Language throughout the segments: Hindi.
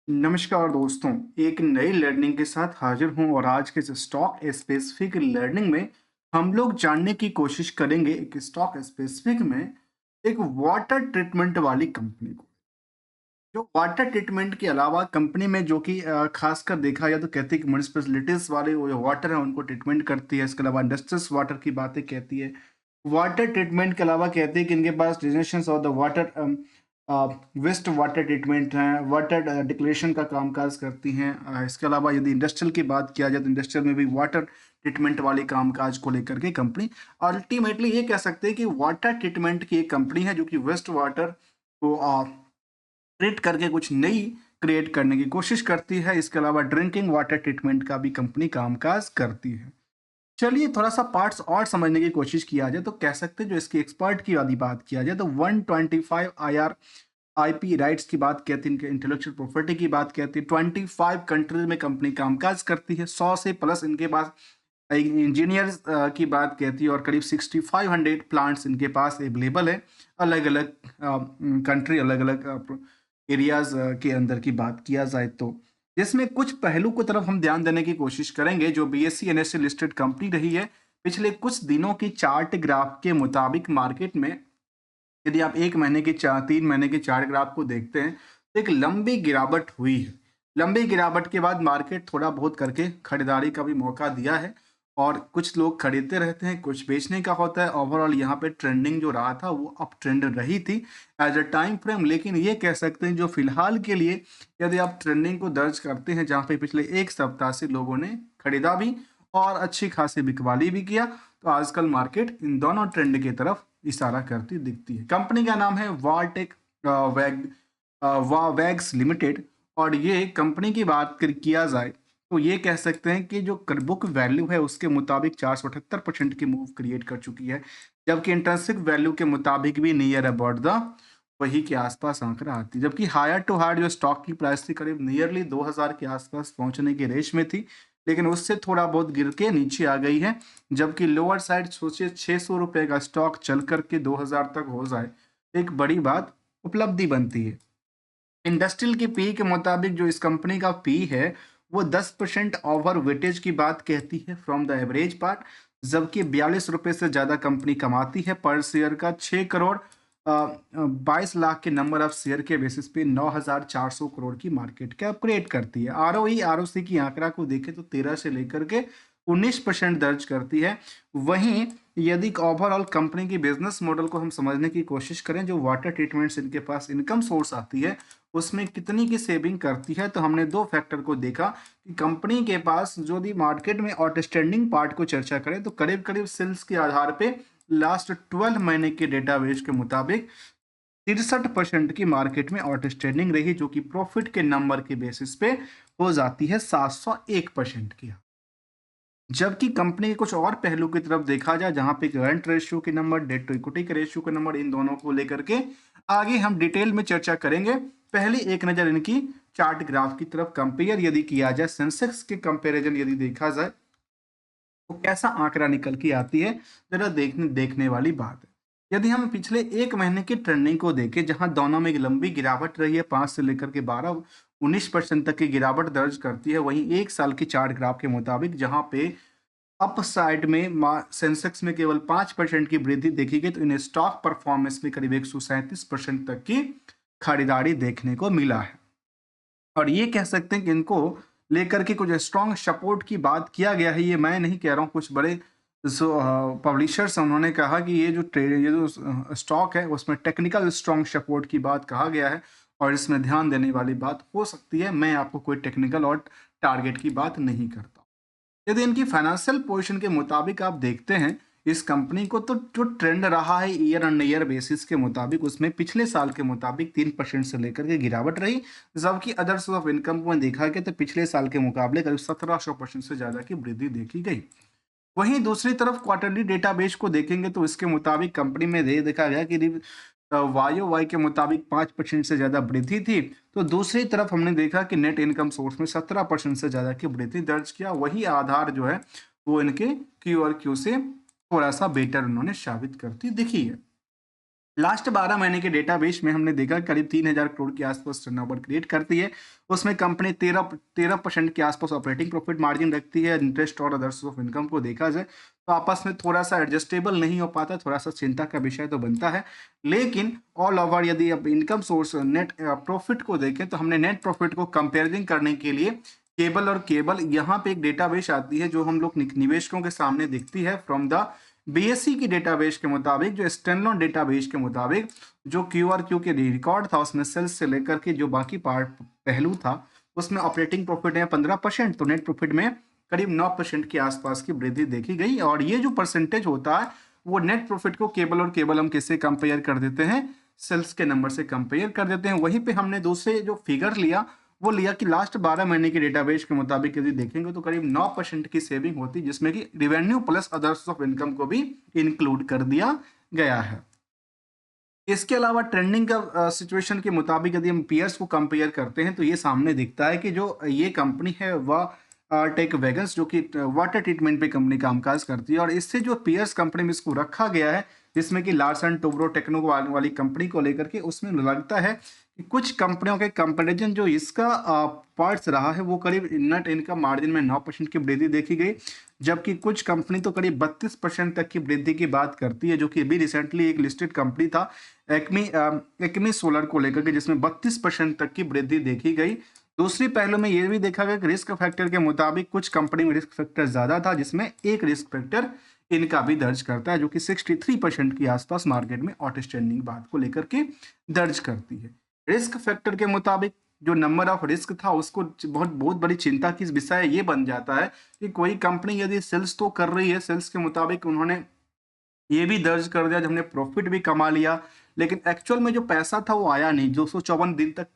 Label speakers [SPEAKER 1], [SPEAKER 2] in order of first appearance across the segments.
[SPEAKER 1] नमस्कार दोस्तों, एक नई लर्निंग के साथ हाजिर हूं और आज के इस स्टॉक स्पेसिफिक लर्निंग में हम लोग जानने की कोशिश करेंगे एक स्टॉक स्पेसिफिक में एक वाटर ट्रीटमेंट वाली कंपनी को। जो वाटर ट्रीटमेंट के अलावा कंपनी में जो कि खासकर देखा जाए तो कहती है कि म्यूनिसिपैलिटीज वाले वो जो वाटर है उनको ट्रीटमेंट करती है। इसके अलावा इंडस्ट्रीज वाटर की बातें कहती है। वाटर ट्रीटमेंट के अलावा कहती है कि इनके पास desalination of the water waste water treatment है, वाटर डिक्लेरेशन का कामकाज करती हैं। इसके अलावा यदि इंडस्ट्रियल की बात किया जाए तो इंडस्ट्रियल में भी वाटर ट्रीटमेंट वाले कामकाज को लेकर के कंपनी अल्टीमेटली ये कह सकते हैं कि वाटर ट्रीटमेंट की एक कंपनी है जो कि वेस्ट वाटर को ट्रीट करके कुछ नई क्रिएट करने की कोशिश करती है। इसके अलावा ड्रिंकिंग वाटर ट्रीटमेंट का भी कंपनी कामकाज करती है। चलिए थोड़ा सा पार्ट्स और समझने की कोशिश किया जाए तो कह सकते हैं जो इसके एक्सपर्ट की वाली बात किया जाए तो 125 आईआर आईपी राइट्स की बात कहती है, इनके इंटेलेक्चुअल प्रॉपर्टी की बात कहती है। 25 कंट्रीज में कंपनी कामकाज करती है। 100 से प्लस इनके पास इंजीनियर्स की बात कहती है और करीब 6500 प्लांट्स इनके पास अवेलेबल है। अलग अलग कंट्री अलग अलग एरियाज के अंदर की बात किया जाए तो जिसमें कुछ पहलू की तरफ हम ध्यान देने की कोशिश करेंगे। जो बीएससी एनएससी लिस्टेड कंपनी रही है पिछले कुछ दिनों की चार्ट ग्राफ के मुताबिक मार्केट में यदि आप 1 महीने के 3 महीने के चार्ट ग्राफ को देखते हैं तो एक लंबी गिरावट हुई है। लंबी गिरावट के बाद मार्केट थोड़ा बहुत करके खरीदारी का भी मौका दिया है और कुछ लोग खरीदते रहते हैं, कुछ बेचने का होता है। ओवरऑल यहाँ पे ट्रेंडिंग जो रहा था वो अप ट्रेंड रही थी एज अ टाइम फ्रेम। लेकिन ये कह सकते हैं जो फिलहाल के लिए यदि आप ट्रेंडिंग को दर्ज करते हैं जहाँ पे पिछले एक सप्ताह से लोगों ने खरीदा भी और अच्छी खासी बिकवाली भी किया, तो आजकल मार्केट इन दोनों ट्रेंड की तरफ इशारा करती दिखती है। कंपनी का नाम है वालटेक वैग वावैग्स लिमिटेड और ये कंपनी की बात किया जाए तो ये कह सकते हैं कि जो बुक वैल्यू है उसके मुताबिक 478% की मूव क्रिएट कर चुकी है, जबकि इंट्रिंसिक वैल्यू के मुताबिक भी नियर अबाउट द वही के आसपास आंकड़ा आती है। जबकि हायर टू हायर जो स्टॉक की प्राइस थी करीब नियरली 2000 के आसपास पहुंचने के रेस में थी, लेकिन उससे थोड़ा बहुत गिर के नीचे आ गई है। जबकि लोअर साइड सोचिए 600 रुपए का स्टॉक चल करके 2000 तक हो जाए, एक बड़ी बात उपलब्धि बनती है। इंडस्ट्रियल की पी के मुताबिक जो इस कंपनी का पी है वो 10% ओवर वेटेज की बात कहती है फ्रॉम द एवरेज पार्ट। जबकि 42 रुपए से ज़्यादा कंपनी कमाती है पर शेयर का 6 करोड़ 22 लाख के नंबर ऑफ शेयर के बेसिस पे 9400 करोड़ की मार्केट कैप क्रिएट करती है। आरओई आरओसी की आंकड़ा को देखें तो 13 से लेकर के 19% दर्ज करती है। वहीं यदि ओवरऑल कंपनी की बिजनेस मॉडल को हम समझने की कोशिश करें, जो वाटर ट्रीटमेंट से इनके पास इनकम सोर्स आती है उसमें कितनी की सेविंग करती है, तो हमने दो फैक्टर को देखा कि कंपनी के पास जो भी मार्केट में आउटस्टैंडिंग पार्ट को चर्चा करें तो करीब करीब सेल्स के आधार पे लास्ट 12 महीने के डेटाबेस के मुताबिक 63% की मार्केट में आउटस्टैंडिंग रही, जो कि प्रॉफिट के नंबर के बेसिस पे हो जाती है 701% की। जबकि कंपनी के कुछ और पहलू की तरफ देखा जाए जहां पे करंट रेशियो के नंबर, डेट टू इक्विटी के रेशियो के नंबर, इन दोनों को लेकर के आगे हम डिटेल में चर्चा करेंगे। पहली एक नजर इनकी चार्ट ग्राफ की तरफ कंपेयर यदि किया जाए, सेंसेक्स के कंपैरिजन यदि देखा जाए तो कैसा आंकड़ा निकल के आती है, जरा देखने वाली बात है। यदि हम पिछले एक महीने की ट्रेंडिंग को देखें जहां दोनों में एक लंबी गिरावट रही है, 5 से लेकर के 12-19% तक की गिरावट दर्ज करती है। वहीं एक साल की चार्ट ग्राफ के मुताबिक जहां पे अप साइड में सेंसेक्स में केवल 5% की वृद्धि देखी गई, तो इन स्टॉक परफॉर्मेंस में करीब 137% तक की खरीदारी देखने को मिला है। और ये कह सकते हैं कि इनको लेकर के कुछ स्ट्रॉन्ग सपोर्ट की बात किया गया है। ये मैं नहीं कह रहा हूँ, कुछ बड़े जो पब्लिशर्स उन्होंने कहा कि ये जो स्टॉक है उसमें टेक्निकल स्ट्रॉन्ग सपोर्ट की बात कहा गया है और इसमें ध्यान देने वाली बात हो सकती है। मैं आपको कोई टेक्निकल और टारगेट की बात नहीं करता। यदि इनकी फाइनेंशियल पोजीशन के मुताबिक आप देखते हैं इस कंपनी को, तो जो ट्रेंड रहा है ईयर ऑन ईयर बेसिस के मुताबिक उसमें पिछले साल के मुताबिक 3% से लेकर के गिरावट रही। जबकि अदर सोर्स ऑफ इनकम को देखा गया तो पिछले साल के मुकाबले करीब 1700% से ज्यादा की वृद्धि देखी गई। वहीं दूसरी तरफ क्वार्टरली डेटाबेस को देखेंगे तो इसके मुताबिक कंपनी में ये देखा गया कि वाई वाई के मुताबिक 5% से ज्यादा वृद्धि थी। तो दूसरी तरफ हमने देखा कि नेट इनकम सोर्स में 17% से ज्यादा की वृद्धि दर्ज किया। वही आधार जो है वो इनके क्यू और क्यू से थोड़ा सा बेटर उन्होंने साबित करती दिखी है। लास्ट 12 महीने के डेटाबेस में हमने देखा करीब 3000 करोड़ के आसपास टर्नओवर क्रिएट करती है। उसमें कंपनी 13% के आसपास ऑपरेटिंग प्रॉफिट मार्जिन रखती है। इंटरेस्ट और अदर सोर्स ऑफ इनकम को देखा जाए तो आपस में थोड़ा सा एडजस्टेबल नहीं हो पाता, थोड़ा सा चिंता का विषय तो बनता है। लेकिन ऑल ओवर यदि अब इनकम सोर्स नेट प्रॉफिट को देखें तो हमने नेट प्रॉफिट को कंपेयरिंग करने के लिए केबल यहाँ पे एक डेटाबेस आती है जो हम लोग निवेशकों के सामने दिखती है फ्रॉम द बीएससी की डेटाबेस के मुताबिक, जो स्टैंडअलोन डेटाबेस के मुताबिक जो क्यूआरक्यू के रिकॉर्ड था उसमें सेल्स से लेकर के जो बाकी पार्ट पहलू था उसमें ऑपरेटिंग प्रॉफिट है 15%, तो नेट प्रॉफिट में करीब 9% के आसपास की वृद्धि देखी गई। और ये जो परसेंटेज होता है वो नेट प्रॉफिट को केवल हम किससे कंपेयर कर देते हैं, सेल्स के नंबर से कंपेयर कर देते हैं। वहीं पे हमने दूसरे जो फिगर लिया वो लिया कि लास्ट 12 महीने के डेटाबेस के मुताबिक यदि देखेंगे तो करीब 9% की सेविंग होती, जिसमें कि revenue plus others of income को भी इंक्लूड कर दिया गया है। इसके अलावा ट्रेंडिंग का सिचुएशन के मुताबिक यदि हम पीयर्स को कंपेयर करते हैं तो ये सामने दिखता है कि जो ये कंपनी है वह टेक वेगन्स जो कि वाटर ट्रीटमेंट पे कंपनी कामकाज करती है, और इससे जो पीयर्स कंपनी में इसको रखा गया है जिसमें कि लार्सन टोब्रो टेक्नो वाली कंपनी को लेकर के, उसमें लगता है कि कुछ कंपनियों के कंपेरिजन जो इसका पार्ट्स रहा है वो करीब नेट इनकम मार्जिन में 9% की वृद्धि देखी गई, जबकि कुछ कंपनी तो करीब 32% तक की वृद्धि की बात करती है, जो कि अभी रिसेंटली एक लिस्टेड कंपनी था एक्मी सोलर को लेकर के जिसमें 32% तक की वृद्धि देखी गई। दूसरी पहलू में यह भी देखा गया कि रिस्क फैक्टर के मुताबिक कुछ कंपनी में रिस्क फैक्टर ज्यादा था, जिसमें एक रिस्क फैक्टर इनका भी दर्ज करता है जो कि 63% के आसपास मार्केट में आउटस्टैंडिंग बात को लेकर के दर्ज करती है। रिस्क फैक्टर के मुताबिक जो नंबर ऑफ रिस्क था उसको बहुत बड़ी चिंता की विषय ये बन जाता है कि कोई कंपनी यदि सेल्स तो कर रही है, सेल्स के मुताबिक उन्होंने ये भी दर्ज कर दिया, जब हमने प्रॉफिट भी कमा लिया, लेकिन एक्चुअल में जो पैसा था वो आया नहीं, 254 दिन तक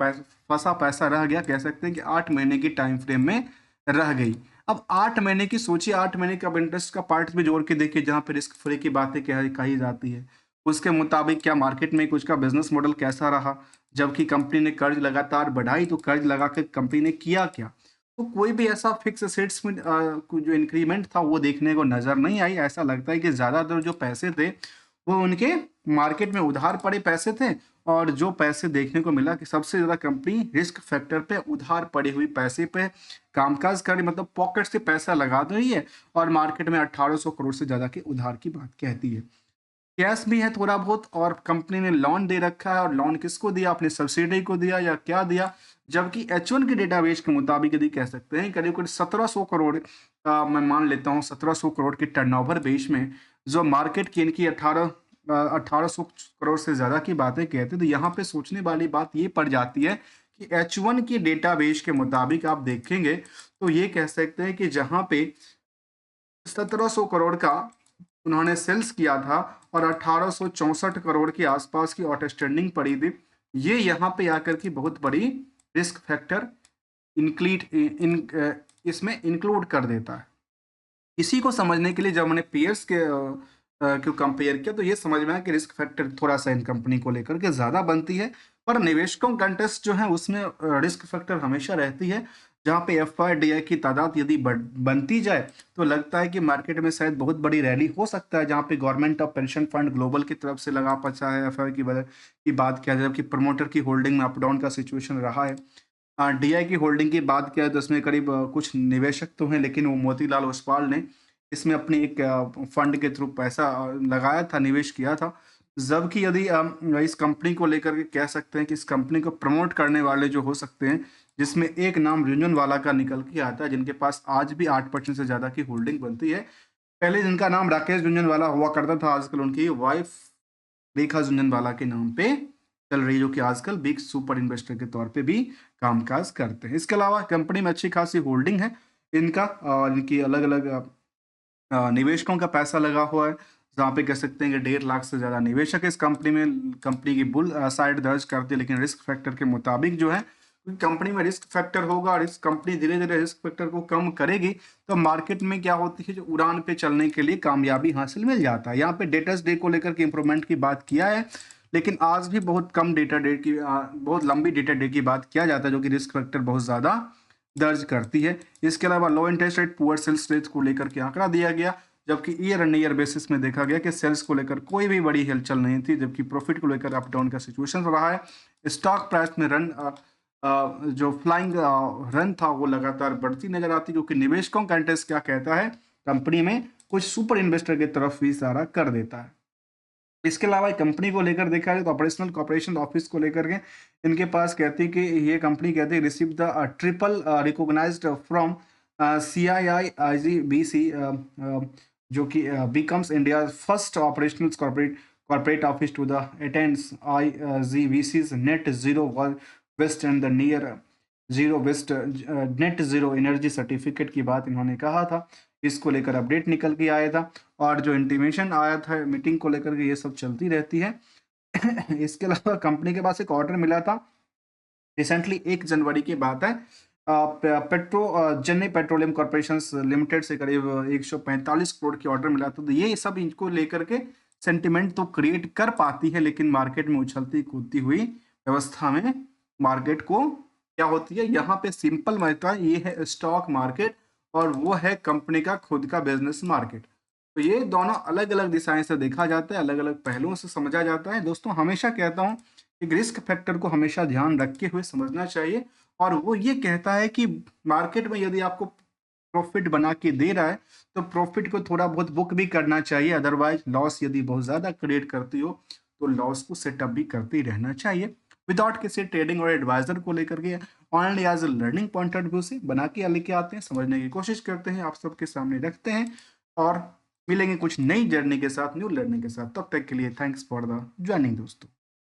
[SPEAKER 1] फंसा पैसा रह गया, कह सकते हैं कि 8 महीने की टाइम फ्रेम में रह गई। अब 8 महीने की सोचिए, 8 महीने का इंटरेस्ट का पार्ट भी जोड़ के देखिए जहाँ पे रिस्क फ्री की बातें कही जाती है, उसके मुताबिक क्या मार्केट में कुछ का बिजनेस मॉडल कैसा रहा, जबकि कंपनी ने कर्ज लगातार बढ़ाई, तो कर्ज लगा के कंपनी ने किया क्या, तो कोई भी ऐसा फिक्स एसेट्स में जो इंक्रीमेंट था वो देखने को नजर नहीं आई। ऐसा लगता है कि ज्यादातर जो पैसे थे वो उनके मार्केट में उधार पड़े पैसे थे, और जो पैसे देखने को मिला कि सबसे ज्यादा कंपनी रिस्क फैक्टर पे उधार पड़े हुए पैसे पे कामकाज कर रही, मतलब पॉकेट से पैसा लगा रही है, और मार्केट में 1800 करोड़ से ज्यादा के उधार की बात कहती है। कैश भी है थोड़ा बहुत, और कंपनी ने लोन दे रखा है, और लोन किसको दिया, अपने सब्सिडी को दिया या क्या दिया, जबकि H1 के डेटाबेस के मुताबिक यदि कह सकते हैं करीब करीब 1700 करोड़ मैं मान लेता हूँ 1700 करोड़ के टर्नओवर बेस में जो मार्केट की इनकी 1800 करोड़ से ज्यादा की बातें कहते हैं, तो यहाँ पे सोचने वाली बात ये पड़ जाती है कि H1 के डेटाबेस के मुताबिक आप देखेंगे तो ये कह सकते हैं कि जहाँ पे 1700 करोड़ का उन्होंने सेल्स किया था और 1864 करोड़ के आसपास की आउटस्टैंडिंग पड़ी थी, ये यहाँ पे आकर की बहुत बड़ी रिस्क फैक्टर इसमें इंक्लूड कर देता है। इसी को समझने के लिए जब मैंने पीयर्स के को कंपेयर किया तो ये समझ में आया कि रिस्क फैक्टर थोड़ा सा इन कंपनी को लेकर के ज़्यादा बनती है, पर निवेशकों कंटेस्ट जो है उसमें रिस्क फैक्टर हमेशा रहती है। जहाँ पे FIDI की तादाद यदि बनती जाए तो लगता है कि मार्केट में शायद बहुत बड़ी रैली हो सकता है, जहाँ पे government of pension fund global की तरफ से लगा पचा है FIDI की वजह की बात किया जाए, जबकि प्रमोटर की होल्डिंग में अप डाउन का सिचुएशन रहा है। DI की होल्डिंग की बात किया तो इसमें करीब कुछ निवेशक तो हैं, लेकिन वो मोतीलाल ओसवाल ने इसमें अपनी एक फंड के थ्रू पैसा लगाया था, निवेश किया था। जबकि यदि इस कंपनी को लेकर के कह सकते हैं कि इस कंपनी को प्रमोट करने वाले जो हो सकते हैं, जिसमें एक नाम झुनझुनवाला का निकल के आता है, जिनके पास आज भी 8% से ज़्यादा की होल्डिंग बनती है। पहले जिनका नाम राकेश झुनझुनवाला हुआ करता था, आजकल उनकी वाइफ रेखा झुनझुनवाला के नाम पे चल रही है, जो कि आजकल बिग सुपर इन्वेस्टर के तौर पे भी कामकाज करते हैं। इसके अलावा कंपनी में अच्छी खासी होल्डिंग है इनका, इनकी अलग अलग निवेशकों का पैसा लगा हुआ है, जहाँ पे कह सकते हैं कि 1.5 लाख से ज़्यादा निवेशक इस कंपनी में कंपनी की बुल साइड दर्ज करते हैं। लेकिन रिस्क फैक्टर के मुताबिक जो है, कंपनी में रिस्क फैक्टर होगा और इस कंपनी धीरे धीरे रिस्क फैक्टर को कम करेगी तो मार्केट में क्या होती है, जो उड़ान पे चलने के लिए कामयाबी हासिल मिल जाता है। यहाँ पे डेटर्स डे को लेकर के इंप्रूवमेंट की बात किया है, लेकिन आज भी बहुत कम डेटा डेट की बहुत लंबी डेटा डे की बात किया जाता है, जो कि रिस्क फैक्टर बहुत ज़्यादा दर्ज करती है। इसके अलावा low interest rate poor sales rate को लेकर के आंकड़ा दिया गया, जबकि ईयर एंड ईयर बेसिस में देखा गया कि सेल्स को लेकर कोई भी बड़ी हलचल नहीं थी, जबकि प्रॉफिट को लेकर अप डाउन का सिचुएशन रहा है। स्टॉक प्राइस में जो फ्लाइंग रन था वो लगातार बढ़ती नजर आती, क्योंकि निवेशकों का इंटरेस्ट क्या कहता है, कंपनी में कुछ सुपर इन्वेस्टर की तरफ भी इशारा कर देता है। इसके अलावा कंपनी को लेकर देखा जाए तो ऑपरेशनल कॉर्पोरेशन ऑफिस को लेकर के इनके पास कहती है कि ये कंपनी कहती है receive the triple recognised from CII-IGBC, जो कि becomes India first operational corporate office to the attends IGBC's net zero waste and the near zero waste net zero energy certificate की बात इन्होंने कहा था। इसको लेकर अपडेट निकल के आया था, और जो इंटीमेशन आया था मीटिंग को लेकर के ये सब चलती रहती है। इसके अलावा कंपनी के पास एक ऑर्डर मिला था रिसेंटली, 1 जनवरी की बात है, चेन्नई पेट्रोलियम कॉर्पोरेशन लिमिटेड से करीब 145 करोड़ की ऑर्डर मिला था। तो ये सब इनको लेकर के सेंटिमेंट तो क्रिएट कर पाती है, लेकिन मार्केट में उछलती कूदती हुई व्यवस्था में मार्केट को क्या होती है, यहाँ पे सिंपल मानता है ये है स्टॉक मार्केट और वो है कंपनी का खुद का बिजनेस मार्केट। तो ये दोनों अलग अलग दिशाएं से देखा जाता है, अलग अलग पहलुओं से समझा जाता है। दोस्तों हमेशा कहता हूँ कि रिस्क फैक्टर को हमेशा ध्यान रखते हुए समझना चाहिए, और वो ये कहता है कि मार्केट में यदि आपको प्रॉफिट बना के दे रहा है तो प्रॉफिट को थोड़ा बहुत बुक भी करना चाहिए, अदरवाइज लॉस यदि बहुत ज़्यादा क्रिएट करती हो तो लॉस को सेटअप भी करते ही रहना चाहिए, विदाउट किसी ट्रेडिंग और एडवाइजर को लेकर के only as a learning point of view से बना के लेके आते हैं, समझने की कोशिश करते हैं, आप सबके सामने रखते हैं, और मिलेंगे कुछ नई जर्नी के साथ, न्यू लर्निंग के साथ। तब तक के लिए थैंक्स फॉर द ज्वाइनिंग दोस्तों।